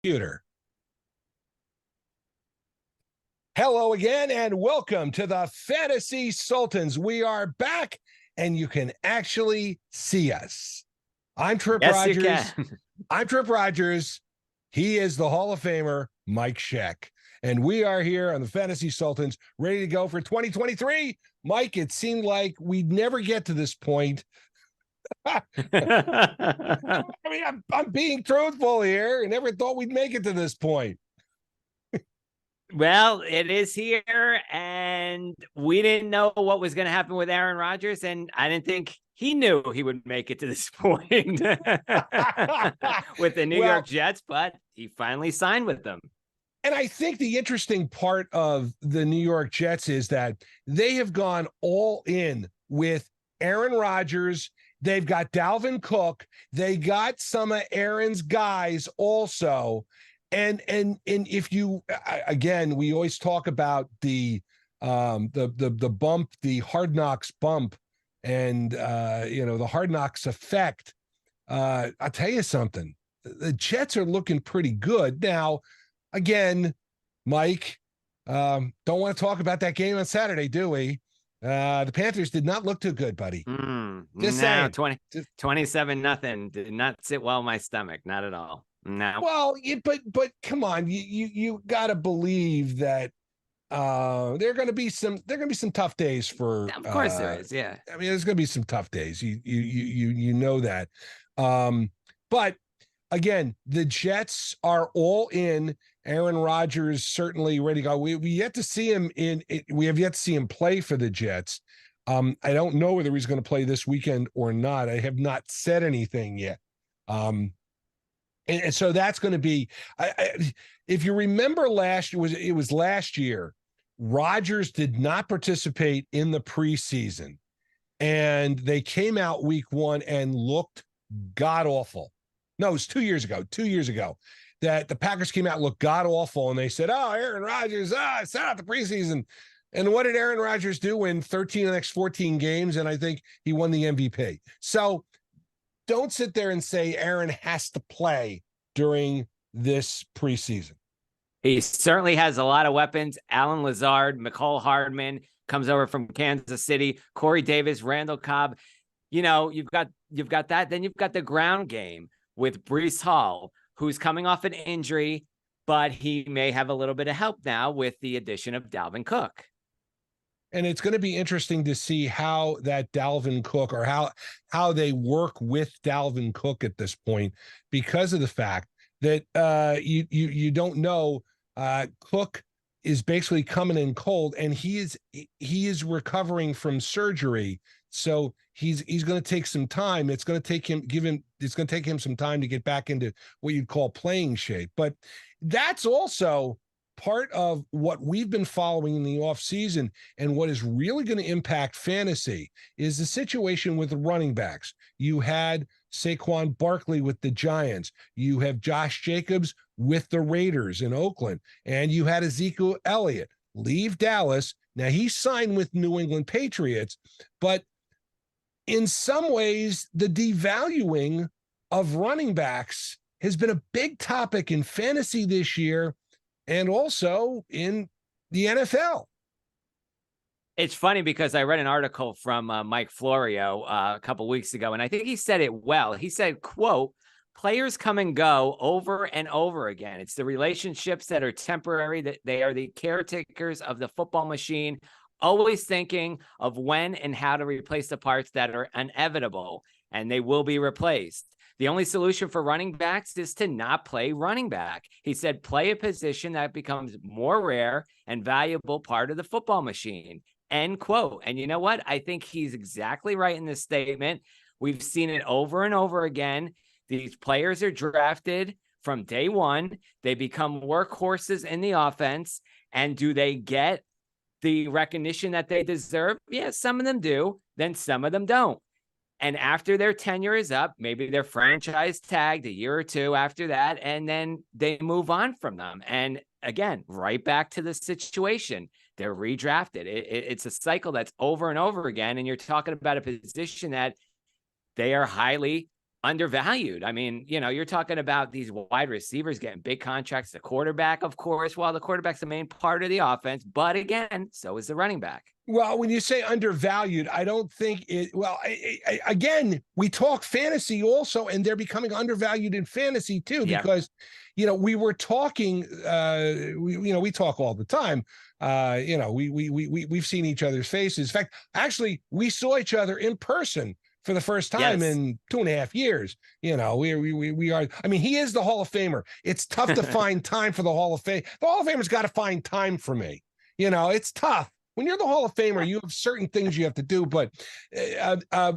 Computer. Hello again, and welcome to the Fantasy Sultans. We are back, and you can actually see us. I'm Tripp Yes, Rogers. you can. I'm Tripp Rogers. He is the Hall of Famer, Mike Sheck. And we are here on the Fantasy Sultans, ready to go for 2023. Mike, it seemed like we'd never get to this point. I mean, I'm being truthful here. I never thought we'd make it to this point. Well, it is here, and we didn't know what was going to happen with Aaron Rodgers, and I didn't think he knew he would make it to this point with the New York Jets, but he finally signed with them. And I think the interesting part of the New York Jets is that they have gone all in with Aaron Rodgers. They've got Dalvin Cook. They got some of Aaron's guys also. And if you, again, we always talk about the bump, the Hard Knocks bump, and the Hard Knocks effect. I'll tell you something. The Jets are looking pretty good now. Again, Mike, don't want to talk about that game on Saturday, do we? The Panthers did not look too good, buddy. Just saying. 27-0 did not sit well in my stomach. Not at all. No. Well, but come on, you got to believe that there are going to be some tough days for. Of course there is. Yeah. I mean, there's going to be some tough days. You know that. But again, the Jets are all in. Aaron Rodgers certainly ready to go. We yet to see him we have yet to see him play for the Jets. I don't know whether he's going to play this weekend or not. I have not said anything yet. And so that's going to be, if you remember it was last year, Rodgers did not participate in the preseason, and they came out week one and looked god awful. No, it was 2 years ago. 2 years ago, that the Packers came out and looked god awful, and they said, "Oh, Aaron Rodgers, sat out the preseason." And what did Aaron Rodgers do? Win 13 of the next 14 games, and I think he won the MVP. So don't sit there and say Aaron has to play during this preseason. He certainly has a lot of weapons. Alan Lazard, McCall Hardman comes over from Kansas City, Corey Davis, Randall Cobb. You know, you've got that. Then you've got the ground game with Breece Hall, who's coming off an injury, but he may have a little bit of help now with the addition of Dalvin Cook. And it's going to be interesting to see how that Dalvin Cook, or how they work with Dalvin Cook at this point, because of the fact that you don't know. Cook is basically coming in cold, and he is recovering from surgery, so he's going to take some time. It's going to take him some time to get back into what you'd call playing shape. But that's also part of what we've been following in the offseason, and what is really going to impact fantasy is the situation with the running backs. You had Saquon Barkley with the Giants. You have Josh Jacobs with the Raiders in Oakland. And you had Ezekiel Elliott leave Dallas. Now, he signed with New England Patriots, but in some ways, the devaluing of running backs has been a big topic in fantasy this year, and also in the NFL. It's funny because I read an article from Mike Florio a couple weeks ago, and I think he said it well. He said, quote, "Players come and go over and over again. It's the relationships that are temporary, that they are the caretakers of the football machine, always thinking of when and how to replace the parts that are inevitable, and they will be replaced. The only solution for running backs is to not play running back." He said, "Play a position that becomes more rare and valuable part of the football machine." End quote. And you know what? I think he's exactly right in this statement. We've seen it over and over again. These players are drafted from day one. They become workhorses in the offense. And do they get the recognition that they deserve? Yeah, some of them do. Then some of them don't. And after their tenure is up, maybe they're franchise tagged a year or two after that, and then they move on from them. And again, right back to the situation. They're redrafted. It's a cycle that's over and over again. And you're talking about a position that they are highly undervalued. I mean, you're talking about these wide receivers getting big contracts, the quarterback, of course, while the quarterback's the main part of the offense, but again, so is the running back. Well, when you say undervalued, I don't think it. Well, again, we talk fantasy also, and they're becoming undervalued in fantasy too, Yep. because, we were talking. We talk all the time. We've seen each other's faces. In fact, actually, we saw each other in person for the first time Yes. in 2.5 years. We are. I mean, he is the Hall of Famer. It's tough to find time for the Hall of Fame. The Hall of Famer's got to find time for me. It's tough. When you're the Hall of Famer, you have certain things you have to do. But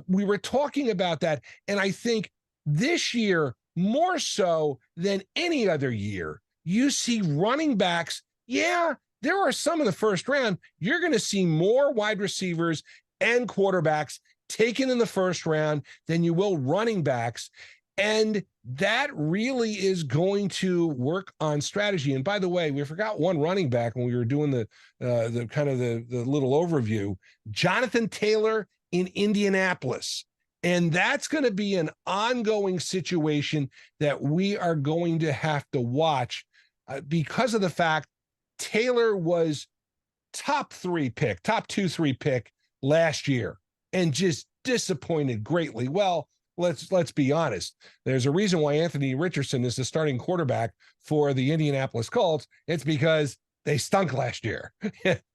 we were talking about that. And I think this year, more so than any other year, you see running backs. Yeah, there are some in the first round. You're going to see more wide receivers and quarterbacks taken in the first round than you will running backs. And that really is going to work on strategy. And by the way, we forgot one running back when we were doing the kind of the little overview, Jonathan Taylor in Indianapolis. And that's going to be an ongoing situation that we are going to have to watch because of the fact Taylor was top 2, 3 pick last year and just disappointed greatly. Well, let's be honest. There's a reason why Anthony Richardson is the starting quarterback for the Indianapolis Colts. It's because they stunk last year.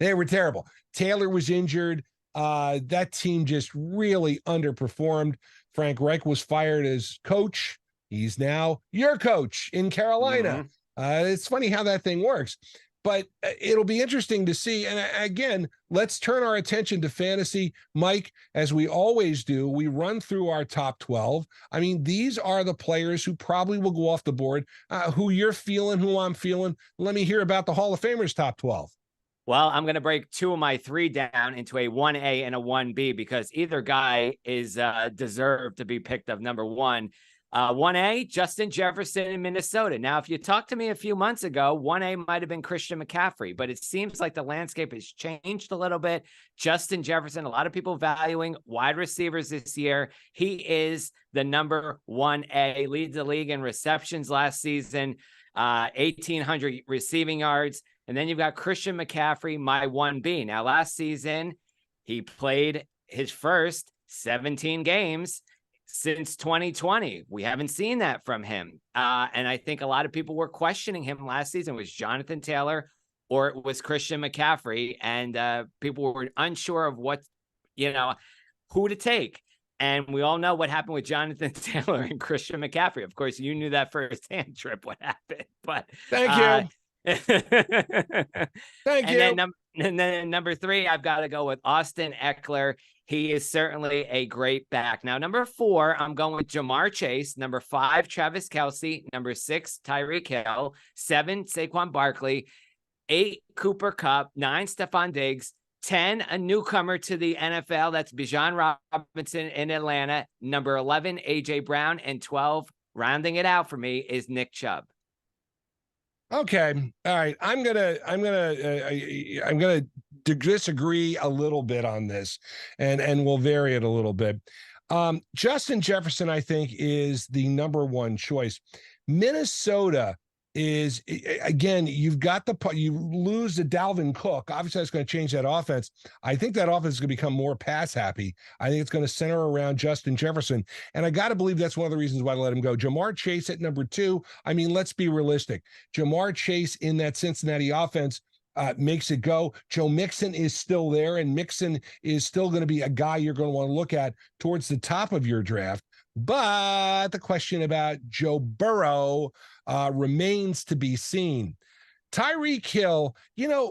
They were terrible. Taylor was injured. That team just really underperformed. Frank Reich was fired as coach. He's now your coach in Carolina. It's funny how that thing works. But it'll be interesting to see. And again, let's turn our attention to fantasy. Mike, as we always do, we run through our top 12. I mean, these are the players who probably will go off the board, who you're feeling, who I'm feeling. Let me hear about the Hall of Famers top 12. Well, I'm going to break 2 of my 3 down into a 1A and a 1B because either guy is deserved to be picked of number 1. 1A, Justin Jefferson in Minnesota. Now, if you talked to me a few months ago, 1A might have been Christian McCaffrey, but it seems like the landscape has changed a little bit. Justin Jefferson, a lot of people valuing wide receivers this year. He is the number 1A, leads the league in receptions last season, 1,800 receiving yards. And then you've got Christian McCaffrey, my 1B. Now, last season, he played his first 17 games since 2020. We haven't seen that from him. And I think a lot of people were questioning him last season. Was Jonathan Taylor or it was Christian McCaffrey? And people were unsure of what, who to take. And we all know what happened with Jonathan Taylor and Christian McCaffrey. Of course, you knew that firsthand, Tripp, what happened. But thank you. Thank you. And then number 3, I've got to go with Austin Eckler. He is certainly a great back. Now, number 4, I'm going with Jamar Chase. Number 5, Travis Kelce. Number 6, Tyreek Hill. 7, Saquon Barkley. 8, Cooper Kupp. 9, Stephon Diggs. 10, a newcomer to the NFL. That's Bijan Robinson in Atlanta. Number 11, A.J. Brown. And 12, rounding it out for me, is Nick Chubb. Okay. All right. I'm gonna disagree a little bit on this, and we'll vary it a little bit. Justin Jefferson, I think, is the number 1 choice. Minnesota is, again, you lose to Dalvin Cook. Obviously, that's going to change that offense. I think that offense is going to become more pass happy. I think it's going to center around Justin Jefferson. And I got to believe that's one of the reasons why I let him go. Jamar Chase at number 2. I mean, let's be realistic. Jamar Chase in that Cincinnati offense makes it go. Joe Mixon is still there, and Mixon is still going to be a guy you're going to want to look at towards the top of your draft. But the question about Joe Burrow remains to be seen. Tyreek Hill,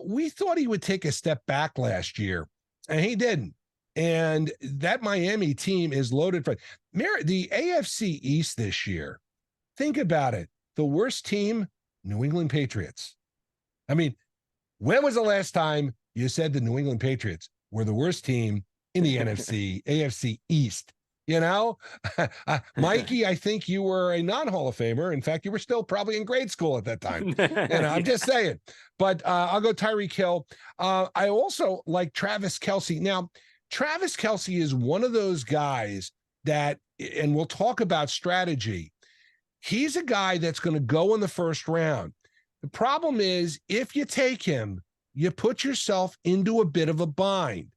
we thought he would take a step back last year, and he didn't. And that Miami team is loaded for the AFC East this year. Think about it. The worst team, New England Patriots. I mean, when was the last time you said the New England Patriots were the worst team in the AFC East? Mikey, I think you were a non-Hall of Famer. In fact, you were still probably in grade school at that time. I'm just saying. But I'll go Tyreek Hill. I also like Travis Kelce. Now, Travis Kelce is one of those guys that, and we'll talk about strategy. He's a guy that's going to go in the first round. The problem is, if you take him, you put yourself into a bit of a bind.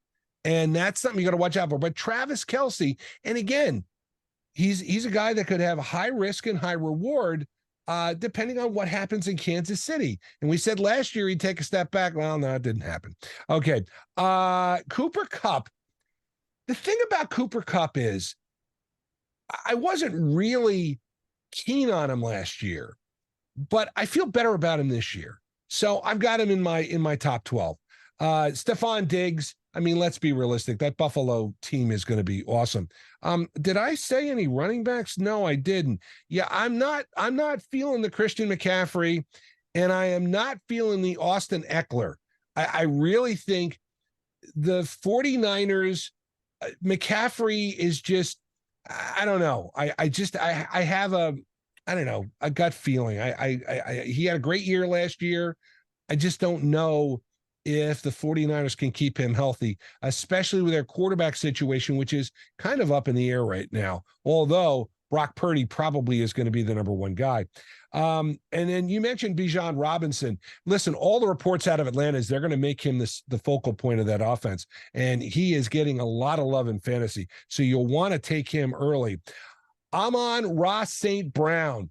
And that's something you got to watch out for. But Travis Kelce, and again, he's a guy that could have high risk and high reward, depending on what happens in Kansas City. And we said last year he'd take a step back. Well, no, it didn't happen. Okay. Cooper Kupp. The thing about Cooper Kupp is I wasn't really keen on him last year, but I feel better about him this year. So I've got him in my top 12. Stephon Diggs, I mean, let's be realistic. That Buffalo team is going to be awesome. Did I say any running backs? No, I didn't. Yeah, I'm not feeling the Christian McCaffrey, and I am not feeling the Austin Eckler. I really think the 49ers, McCaffrey is just, I don't know. I have a gut feeling. He had a great year last year. I just don't know if the 49ers can keep him healthy, especially with their quarterback situation, which is kind of up in the air right now. Although Brock Purdy probably is going to be the number one guy. And then you mentioned Bijan Robinson. Listen, all the reports out of Atlanta is they're going to make him the focal point of that offense. And he is getting a lot of love in fantasy. So you'll want to take him early. Amon-Ra St. Brown.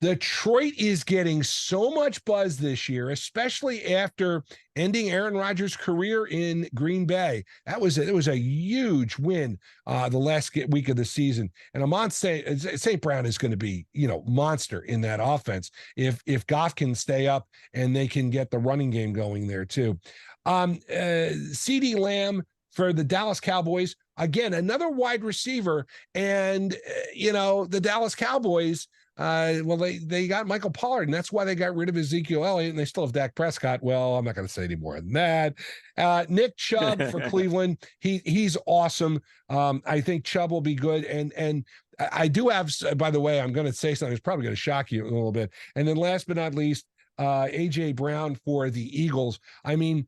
Detroit is getting so much buzz this year, especially after ending Aaron Rodgers' career in Green Bay. It was a huge win the last week of the season. And Amon St. Brown is going to be, monster in that offense if Goff can stay up and they can get the running game going there too. CeeDee Lamb for the Dallas Cowboys. Again, another wide receiver. And, the Dallas Cowboys, they got Michael Pollard, and that's why they got rid of Ezekiel Elliott, and they still have Dak Prescott. Well, I'm not going to say any more than that. Nick Chubb for Cleveland. He's awesome. I think Chubb will be good. And I do have, by the way, I'm going to say something that's probably going to shock you a little bit. And then last but not least, A.J. Brown for the Eagles. I mean,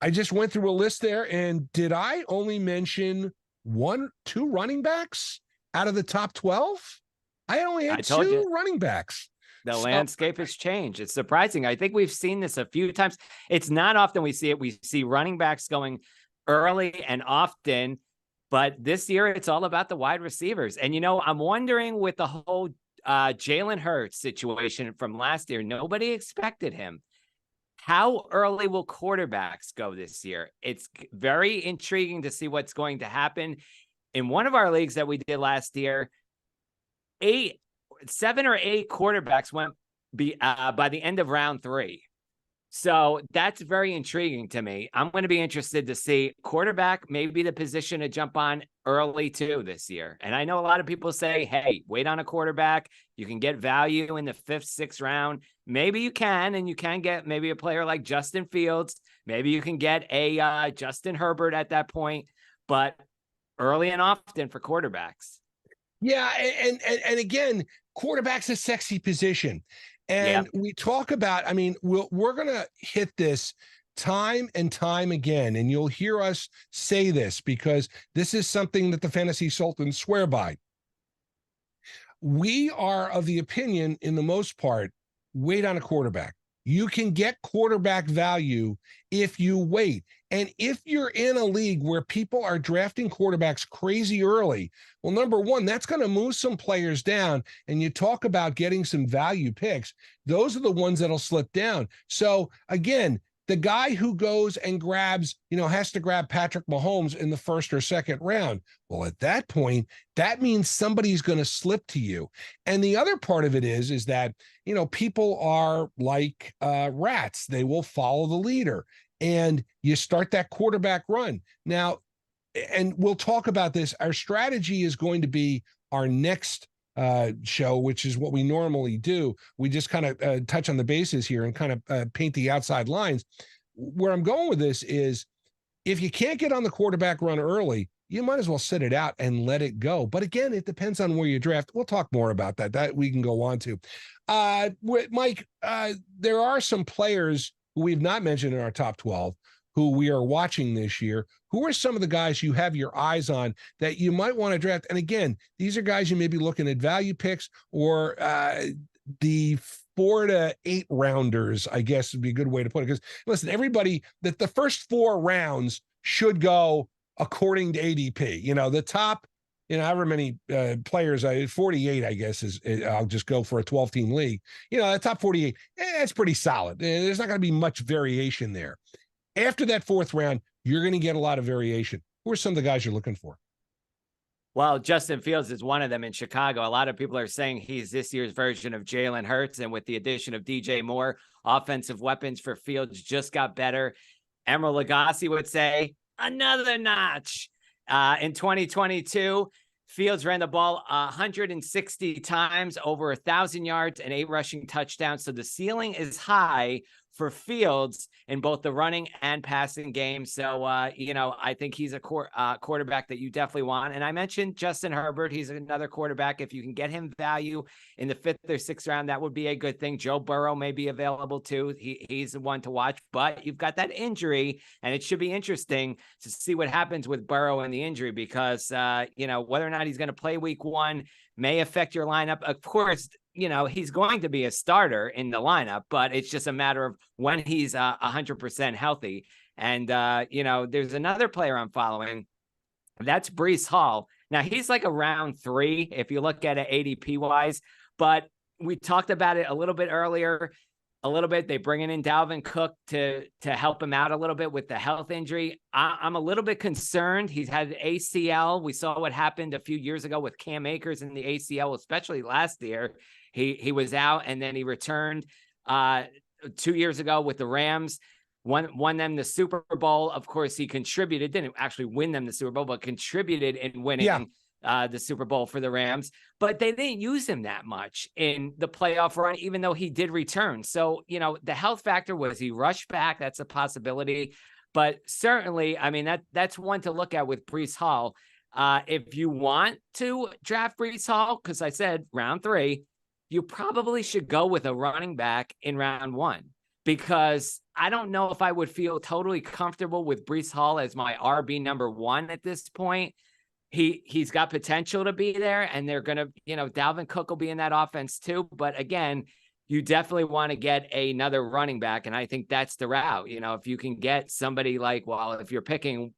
I just went through a list there, and did I only mention 1-2 running backs out of the top 12? I only had 2 running backs. The landscape has changed. It's surprising. I think we've seen this a few times. It's not often we see it. We see running backs going early and often, but this year it's all about the wide receivers. And, I'm wondering with the whole Jalen Hurts situation from last year, nobody expected him. How early will quarterbacks go this year? It's very intriguing to see what's going to happen. In one of our leagues that we did last year, 7 or 8 quarterbacks went by the end of round 3. So that's very intriguing to me. I'm going to be interested to see quarterback, maybe the position to jump on early too this year. And I know a lot of people say, hey, wait on a quarterback. You can get value in the 5th, 6th round. Maybe you can, and you can get maybe a player like Justin Fields. Maybe you can get a Justin Herbert at that point, but early and often for quarterbacks. Yeah, and again, quarterback's a sexy position. And we talk about, I mean, we're going to hit this time and time again, and you'll hear us say this because this is something that the Fantasy Sultans swear by. We are of the opinion, in the most part, wait on a quarterback. You can get quarterback value if you wait. And if you're in a league where people are drafting quarterbacks crazy early, well, number one, that's going to move some players down. And you talk about getting some value picks. Those are the ones that'll slip down. So again, the guy who goes and grabs, has to grab Patrick Mahomes in the 1st or 2nd round. Well, at that point, that means somebody's going to slip to you. And the other part of it is that, people are like rats. They will follow the leader. And you start that quarterback run. Now, and we'll talk about this. Our strategy is going to be our next show, which is what we normally do. We just kind of touch on the bases here and kind of paint the outside lines. Where I'm going with this is if you can't get on the quarterback run early, you might as well sit it out and let it go. But again, it depends on where you draft. We'll talk more about that we can go on to. Mike, there are some players who we've not mentioned in our top 12 who we are watching this year, who are some of the guys you have your eyes on that you might want to draft? And again, these are guys you may be looking at value picks or the 4 to 8 rounders, I guess would be a good way to put it. Because listen, everybody, that the first 4 rounds should go according to ADP. The top, however many players, 48, I guess, I'll just go for a 12-team league. The top 48, that's pretty solid. There's not going to be much variation there. After that 4th round, you're going to get a lot of variation. Who are some of the guys you're looking for? Well, Justin Fields is one of them in Chicago. A lot of people are saying he's this year's version of Jalen Hurts. And with the addition of DJ Moore, offensive weapons for Fields just got better. Emeril Lagasse would say another notch. In 2022, Fields ran the ball 160 times, over 1,000 yards and 8 rushing touchdowns. So the ceiling is high for Fields in both the running and passing game. So, I think he's a quarterback that you definitely want. And I mentioned Justin Herbert. He's another quarterback. If you can get him value in the 5th or 6th round, that would be a good thing. Joe Burrow may be available too. He's the one to watch, but you've got that injury, and it should be interesting to see what happens with Burrow and the injury because, whether or not he's going to play week 1 may affect your lineup. Of course, he's going to be a starter in the lineup, but it's just a matter of when he's 100% healthy. And, there's another player I'm following. That's Breece Hall. Now, he's like a round 3 if you look at it ADP wise, but we talked about it a little bit earlier. They bringing in Dalvin Cook to help him out a little bit with the health injury. I'm a little bit concerned. He's had ACL. We saw what happened a few years ago with Cam Akers in the ACL, especially last year. He was out and then he returned 2 years ago with the Rams, won them the Super Bowl. Of course, he contributed, didn't actually win them the Super Bowl, but contributed in winning the Super Bowl for the Rams. But they didn't use him that much in the playoff run, even though he did return. So, the health factor was he rushed back. That's a possibility. But certainly, I mean, that's one to look at with Breece Hall. If you want to draft Breece Hall, because I said round 3, you probably should go with a running back in round 1, because I don't know if I would feel totally comfortable with Breece Hall as my RB number 1 at this point. He's got potential to be there, and they're going to, Dalvin Cook will be in that offense too. But again, you definitely want to get another running back. And I think that's the route. If you can get somebody like, if you're picking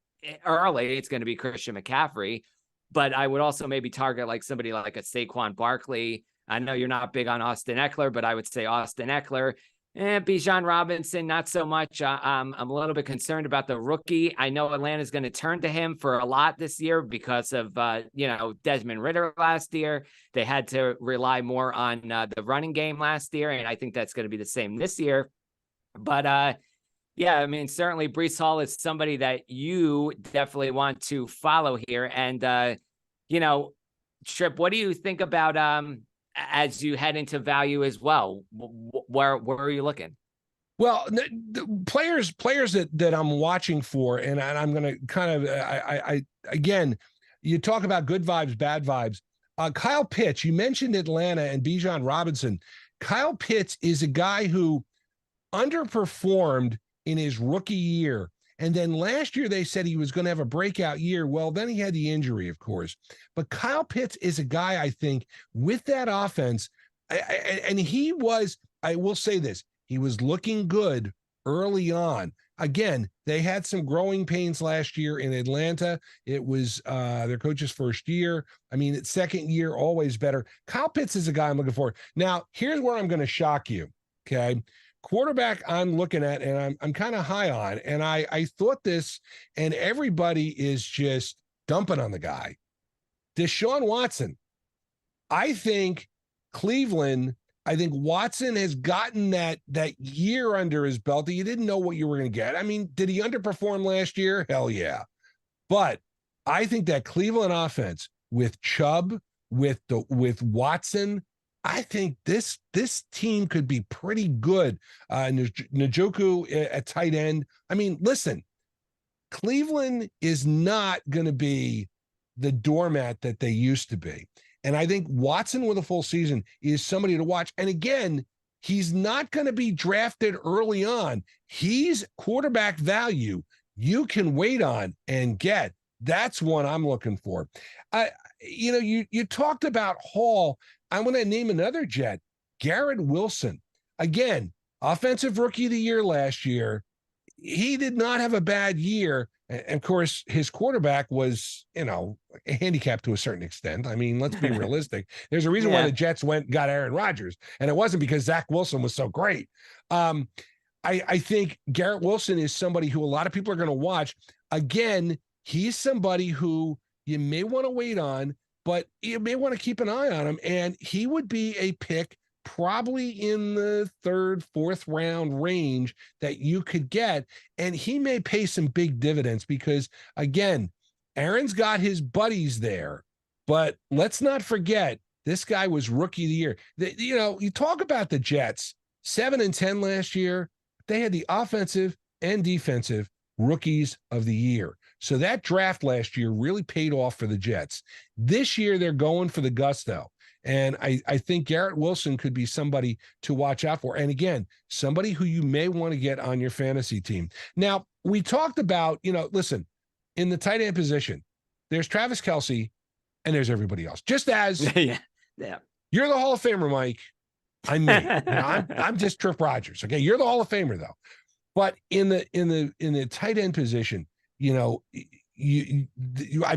early, it's going to be Christian McCaffrey, but I would also maybe target like somebody like a Saquon Barkley. I know you're not big on Austin Eckler, but I would say Austin Eckler. Bijan Robinson, not so much. I'm a little bit concerned about the rookie. I know Atlanta's going to turn to him for a lot this year because of, Desmond Ridder last year. They had to rely more on the running game last year, and I think that's going to be the same this year. But, certainly Breece Hall is somebody that you definitely want to follow here. And, Tripp, what do you think about as you head into value as well? Where are you looking? Well, the players that I'm watching for, and I'm going to kind of, I again, you talk about good vibes, bad vibes. Kyle Pitts, you mentioned Atlanta and Bijan Robinson. Kyle Pitts is a guy who underperformed in his rookie year. And then last year they said he was going to have a breakout year. Well, then he had the injury, of course. But Kyle Pitts is a guy, I think, with that offense, and he was, I will say this, he was looking good early on. Again, they had some growing pains last year in Atlanta. It was their coach's first year. I mean, it's second year, always better. Kyle Pitts is a guy I'm looking for. Now, here's where I'm going to shock you, okay? Quarterback I'm looking at and I'm kind of high on, and I thought this, and everybody is just dumping on the guy. Deshaun Watson. I think Watson has gotten that year under his belt that you didn't know what you were going to get. I mean, did he underperform last year? Hell yeah. But I think that Cleveland offense with Chubb, with Watson, I think this team could be pretty good. Njoku at tight end. I mean, listen, Cleveland is not going to be the doormat that they used to be. And I think Watson with a full season is somebody to watch. And again, He's not going to be drafted early on. He's quarterback value you can wait on and get. That's one I'm looking for. You talked about Hall. I want to name another Jet, Garrett Wilson. Again, offensive rookie of the year last year. He did not have a bad year. And of course, his quarterback was, handicapped to a certain extent. I mean, let's be realistic. There's a reason why the Jets got Aaron Rodgers, and it wasn't because Zach Wilson was so great. I think Garrett Wilson is somebody who a lot of people are going to watch. Again, he's somebody who you may want to wait on, but you may want to keep an eye on him. And he would be a pick probably in the 3rd, 4th round range that you could get. And he may pay some big dividends because, again, Aaron's got his buddies there. But let's not forget, this guy was rookie of the year. You talk about the Jets, 7-10 last year. They had the offensive and defensive rookies of the year. So that draft last year really paid off for the Jets. This year, they're going for the gusto. And I think Garrett Wilson could be somebody to watch out for. And again, somebody who you may want to get on your fantasy team. Now, we talked about, listen, in the tight end position, there's Travis Kelce and there's everybody else. Just as yeah. You're the Hall of Famer, Mike. I'm me. I'm just Tripp Rogers. Okay. You're the Hall of Famer, though. But in the tight end position, I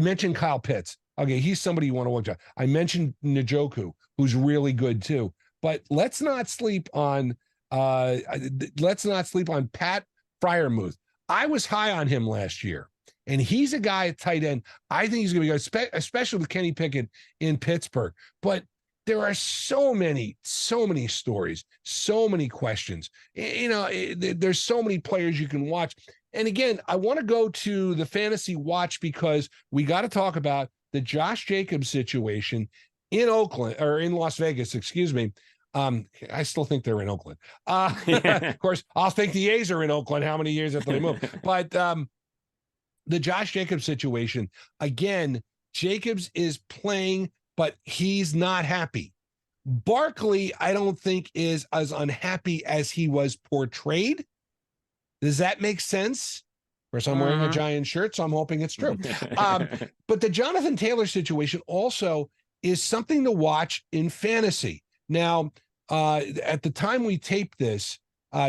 mentioned Kyle Pitts. Okay, he's somebody you want to watch out. I mentioned Njoku, who's really good too. But let's not sleep on Pat Freiermuth. I was high on him last year, and he's a guy at tight end. I think he's going to be good, especially with Kenny Pickett in Pittsburgh. But there are so many stories, so many questions. There's so many players you can watch. And again, I want to go to the fantasy watch because we got to talk about the Josh Jacobs situation in Las Vegas, excuse me. I still think they're in Oakland. Of course, I'll think the A's are in Oakland. How many years after they move? But the Josh Jacobs situation, again, Jacobs is playing, but he's not happy. Barkley, I don't think, is as unhappy as he was portrayed. Does that make sense? Of course, I'm wearing a giant shirt, so I'm hoping it's true. But the Jonathan Taylor situation also is something to watch in fantasy. Now, at the time we taped this,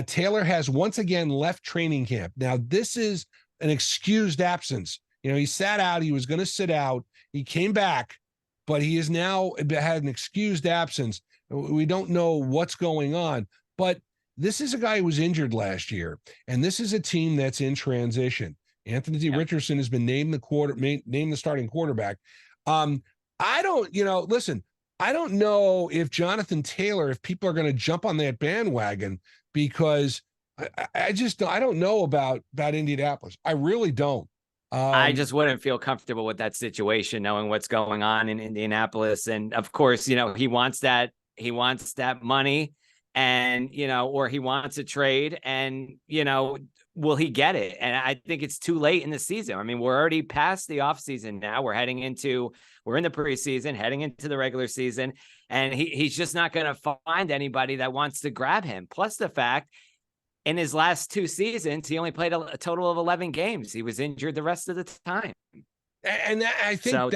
Taylor has once again left training camp. Now, this is an excused absence. He sat out. He was going to sit out. He came back, but he has now had an excused absence. We don't know what's going on, but this is a guy who was injured last year, and this is a team that's in transition. Anthony Richardson has been named the starting quarterback. I don't know if Jonathan Taylor, if people are going to jump on that bandwagon, because I don't know about Indianapolis. I really don't. I just wouldn't feel comfortable with that situation, knowing what's going on in Indianapolis. And of course, he wants that money. And, or he wants a trade and, will he get it? And I think it's too late in the season. I mean, we're already past the offseason now. We're in the preseason, heading into the regular season. And he's just not going to find anybody that wants to grab him. Plus the fact, in his last 2 seasons, he only played a total of 11 games. He was injured the rest of the time. And I think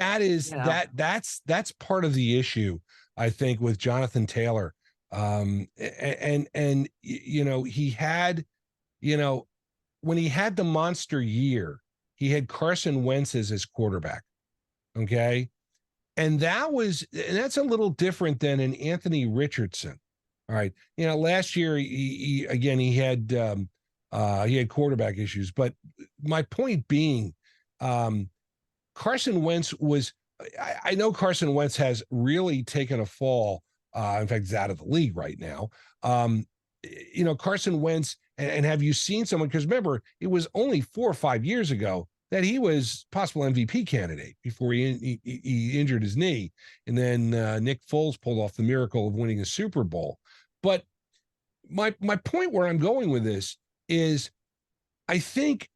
that's part of the issue, I think, with Jonathan Taylor. He had, when he had the monster year, he had Carson Wentz as his quarterback. Okay. And that's a little different than an Anthony Richardson. All right. Last year, he had quarterback issues, but my point being, Carson Wentz I know Carson Wentz has really taken a fall. In fact, he's out of the league right now. Carson Wentz, and have you seen someone? Because remember, it was only 4 or 5 years ago that he was possible MVP candidate before he injured his knee. And then Nick Foles pulled off the miracle of winning a Super Bowl. But my point where I'm going with this is I think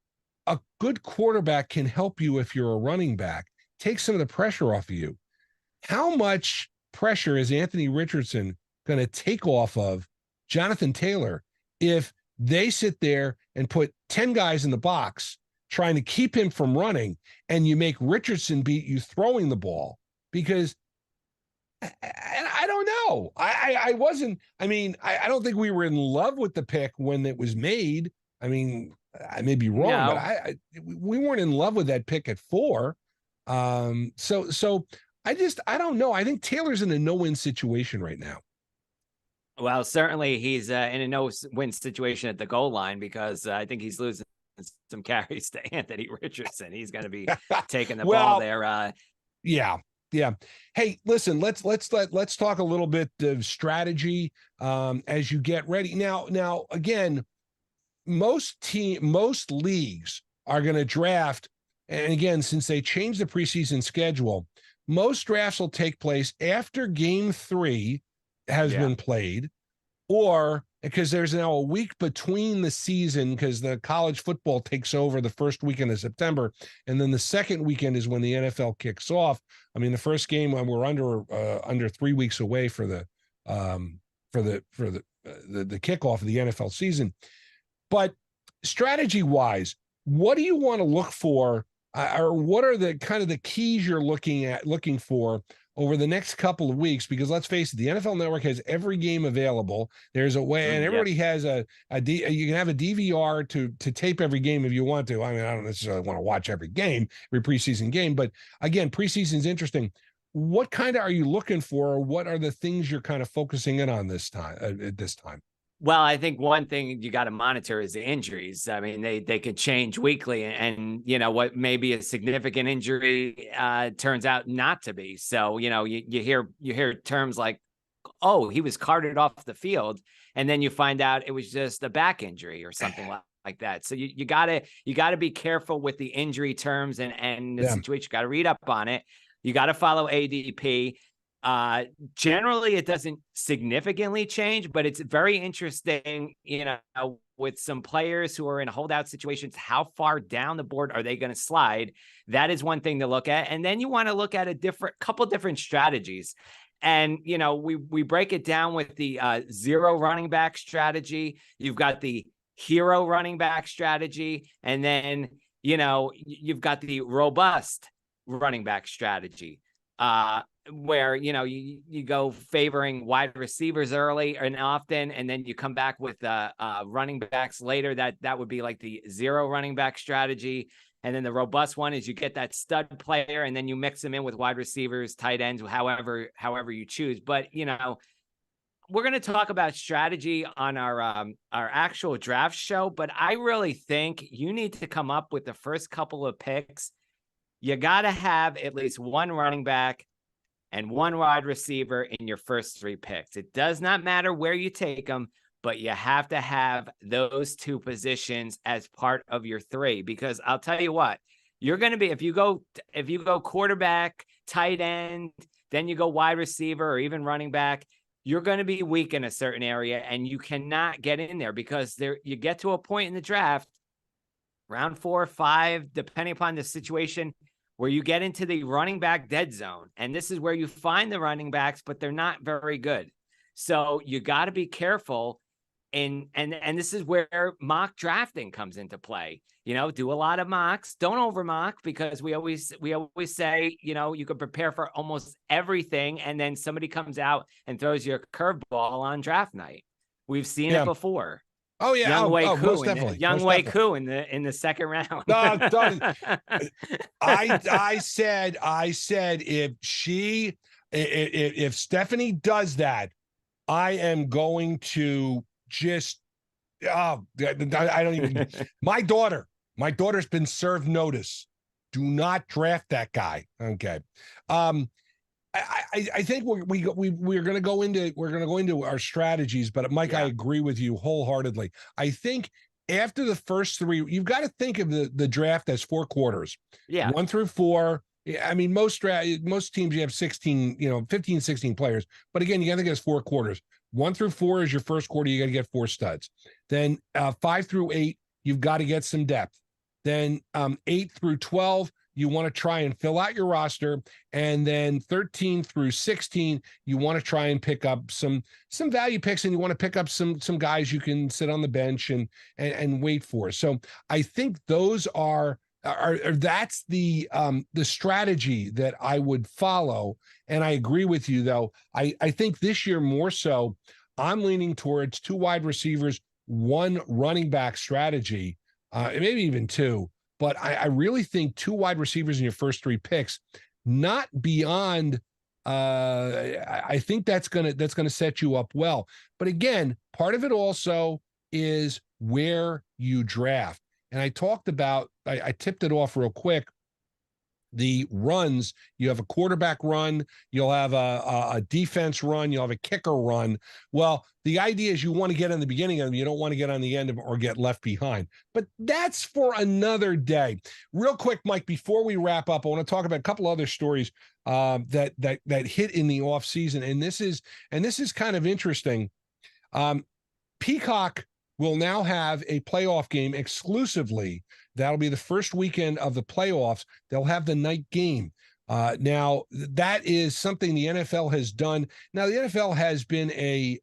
a good quarterback can help you if you're a running back, take some of the pressure off of you. How much pressure is Anthony Richardson going to take off of Jonathan Taylor, if they sit there and put 10 guys in the box trying to keep him from running, and you make Richardson beat you throwing the ball, because I don't know. I wasn't, I mean, I don't think we were in love with the pick when it was made. I mean, I may be wrong, but we weren't in love with that pick at 4. So I don't know. I think Taylor's in a no-win situation right now. Well, certainly he's in a no-win situation at the goal line, because I think he's losing some carries to Anthony Richardson. He's going to be taking the ball there. Yeah. Hey, listen, let's talk a little bit of strategy as you get ready. Now again, most leagues are going to draft, and again, since they changed the preseason schedule, most drafts will take place after game 3 has been played, or because there's now a week between the season, because the college football takes over the first weekend of September, and then the second weekend is when the NFL kicks off. I mean, the first game, when we're under 3 weeks away for the kickoff of the NFL season. But strategy wise, what do you want to look for, or what are the kind of the keys you're looking for over the next couple of weeks? Because let's face it, the NFL Network has every game available. There's a way, and everybody has you can have a DVR to tape every game if you want to. I mean, I don't necessarily want to watch every preseason game, but again, preseason's interesting. What kind of are you looking for, or what are the things you're kind of focusing in on this time at this time? Well, I think one thing you got to monitor is the injuries. I mean, they could change weekly, and you know what may be a significant injury turns out not to be. So, you know, you hear terms like, oh, he was carted off the field, and then you find out it was just a back injury or something like that. So you gotta be careful with the injury terms and the situation. You got to read up on it. You got to follow ADP. Generally it doesn't significantly change, but it's very interesting, you know, with some players who are in holdout situations, how far down the board are they going to slide? That is one thing to look at. And then you want to look at a couple different strategies. And, you know, we break it down with the 0 running back strategy. You've got the hero running back strategy. And then, you know, you've got the robust running back strategy. Where, you know, you go favoring wide receivers early and often, and then you come back with running backs later. That would be like the 0 running back strategy. And then the robust one is you get that stud player, and then you mix them in with wide receivers, tight ends, however you choose. But, you know, we're going to talk about strategy on our actual draft show, but I really think you need to come up with the first couple of picks. You got to have at least one running back and one wide receiver in your first 3 picks. It does not matter where you take them, but you have to have those 2 positions as part of your 3, because I'll tell you what, you're going to be, if you go quarterback, tight end, then you go wide receiver or even running back, you're going to be weak in a certain area, and you cannot get in there, because you get to a point in the draft, round 4 or 5, depending upon the situation, where you get into the running back dead zone. And this is where you find the running backs, but they're not very good. So you got to be careful. And this is where mock drafting comes into play. You know, do a lot of mocks. Don't over mock, because we always say, you know, you can prepare for almost everything, and then somebody comes out and throws you a curveball on draft night. We've seen it before. Oh yeah, Young Wei Koo, most definitely. Young Wei Koo in the second round. I said if Stephanie does that, I am going to just I don't even. My daughter's been served notice. Do not draft that guy. Okay. I think we're going to go into our strategies, but Mike, I agree with you wholeheartedly. I think after the first 3, you've got to think of the draft as 4 quarters. 1 through 4. I mean, most teams you have 16, 15, 16 players, but again, you got to think it's 4 quarters. 1 through 4 is your first quarter. You got to get 4 studs. Then 5 through 8, you've got to get some depth. Then 8 through 12. you want to try and fill out your roster, and then 13 through 16, you want to try and pick up some value picks, and you want to pick up some guys you can sit on the bench and wait for. So I think those are that's the strategy that I would follow. And I agree with you, though. I think this year more so, I'm leaning towards 2 wide receivers, 1 running back strategy, maybe even 2. But I really think 2 wide receivers in your first 3 picks, not beyond. I think that's gonna set you up well. But again, part of it also is where you draft. And I talked about, I tipped it off real quick. The runs, you have a quarterback run, you'll have a defense run, you'll have a kicker run. Well, the idea is you want to get on the beginning of them, you don't want to get on the end of them or get left behind. But that's for another day. Real quick, Mike, before we wrap up, I want to talk about a couple other stories that hit in the offseason. And this is kind of interesting. Peacock will now have a playoff game exclusively. That'll be the first weekend of the playoffs. They'll have the night game. Now, that is something the NFL has done. Now, the NFL has been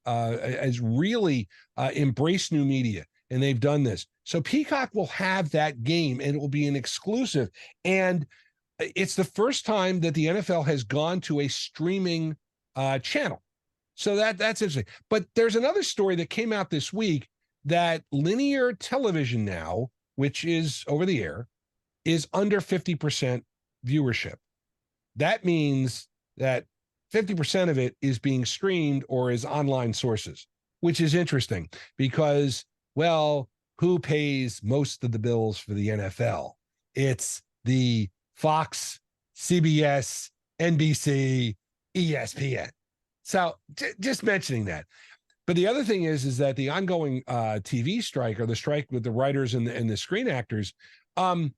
has really embraced new media, and they've done this. So Peacock will have that game, and it will be an exclusive. And it's the first time that the NFL has gone to a streaming channel. So that's interesting. But there's another story that came out this week that linear television now, which is over the air, is under 50% viewership. That means that 50% of it is being streamed or is online sources, which is interesting because, well, who pays most of the bills for the NFL? It's the Fox, CBS, NBC, ESPN. So just mentioning that. But the other thing is that the ongoing TV strike, or the strike with the writers and the screen actors, I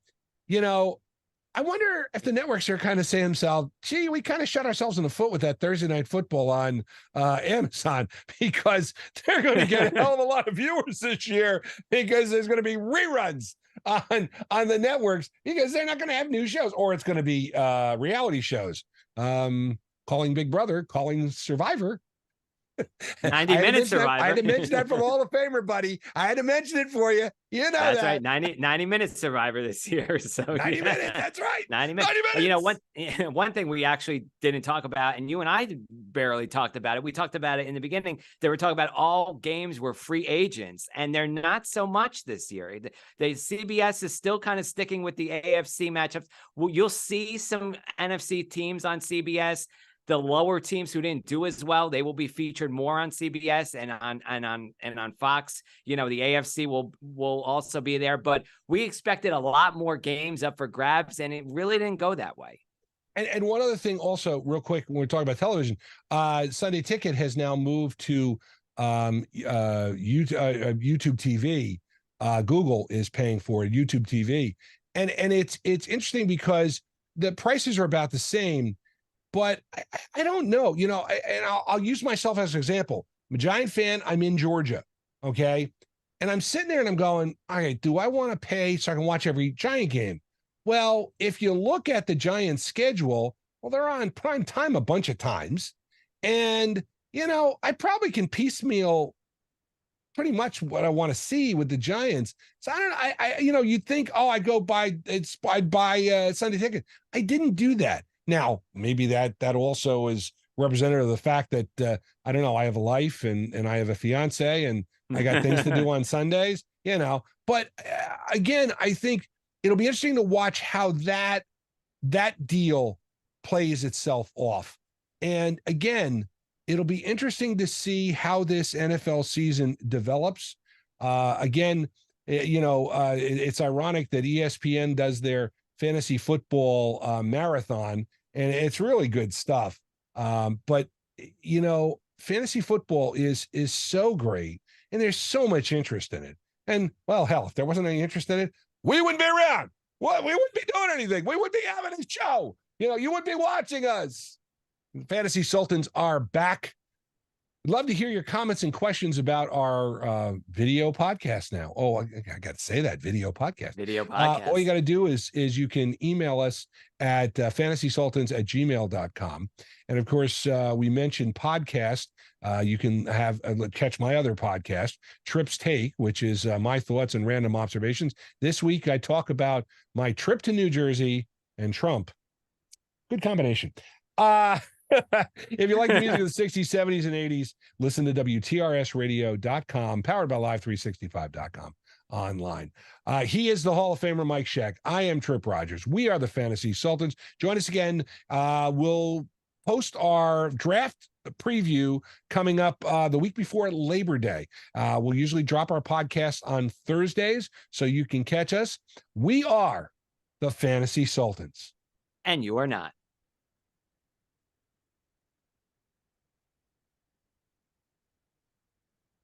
wonder if the networks are kind of saying to themselves, gee, we kind of shot ourselves in the foot with that Thursday Night Football on Amazon, because they're going to get a hell of a lot of viewers this year, because there's going to be reruns on the networks, because they're not going to have new shows, or it's going to be reality shows. Calling Big Brother, calling Survivor. 90-minute Survivor. I had to mention that for the Hall of Famer, buddy. I had to mention it for you. You know that's that. Right. 90-minute Survivor this year. So 90 minutes. That's right. 90 minutes. 90 minutes. One thing we actually didn't talk about, and you and I barely talked about it. We talked about it in the beginning. They were talking about all games were free agents, and they're not so much this year. The CBS is still kind of sticking with the AFC matchups. Well, you'll see some NFC teams on CBS. The lower teams who didn't do as well, they will be featured more on CBS and on Fox. The AFC will also be there, but we expected a lot more games up for grabs, and it really didn't go that way. And one other thing also, real quick, when we're talking about television, Sunday Ticket has now moved to YouTube TV. Google is paying for it, YouTube TV. And it's interesting because the prices are about the same. But I don't know, and I'll use myself as an example. I'm a Giant fan. I'm in Georgia, okay? And I'm sitting there and I'm going, all right, do I want to pay so I can watch every Giant game? Well, if you look at the Giants' schedule, well, they're on prime time a bunch of times. And, I probably can piecemeal pretty much what I want to see with the Giants. So I don't know. You'd think, I'd buy Sunday Ticket. I didn't do that. Now, maybe that also is representative of the fact that, I don't know, I have a life and I have a fiance and I got things to do on Sundays, But again, I think it'll be interesting to watch how that deal plays itself off. And again, it'll be interesting to see how this NFL season develops. Again, it's ironic that ESPN does their fantasy football marathon, and it's really good stuff. But fantasy football is so great, and there's so much interest in it. And well, hell, if there wasn't any interest in it, we wouldn't be around. Well, we wouldn't be doing anything. We wouldn't be having a show. You wouldn't be watching us. Fantasy Sultans are back. I'd love to hear your comments and questions about our video podcast now. Oh, I got to say that video podcast. Video podcast. All you got to do is you can email us at fantasysultans@gmail.com. And of course, we mentioned podcast. You can catch my other podcast, Tripp's Take, which is my thoughts and random observations. This week, I talk about my trip to New Jersey and Trump. Good combination. If you like the music of the 60s, 70s, and 80s, listen to WTRSradio.com, powered by Live365.com online. He is the Hall of Famer Mike Scheck. I am Tripp Rogers. We are the Fantasy Sultans. Join us again. We'll post our draft preview coming up the week before Labor Day. We'll usually drop our podcast on Thursdays, so you can catch us. We are the Fantasy Sultans. And you are not.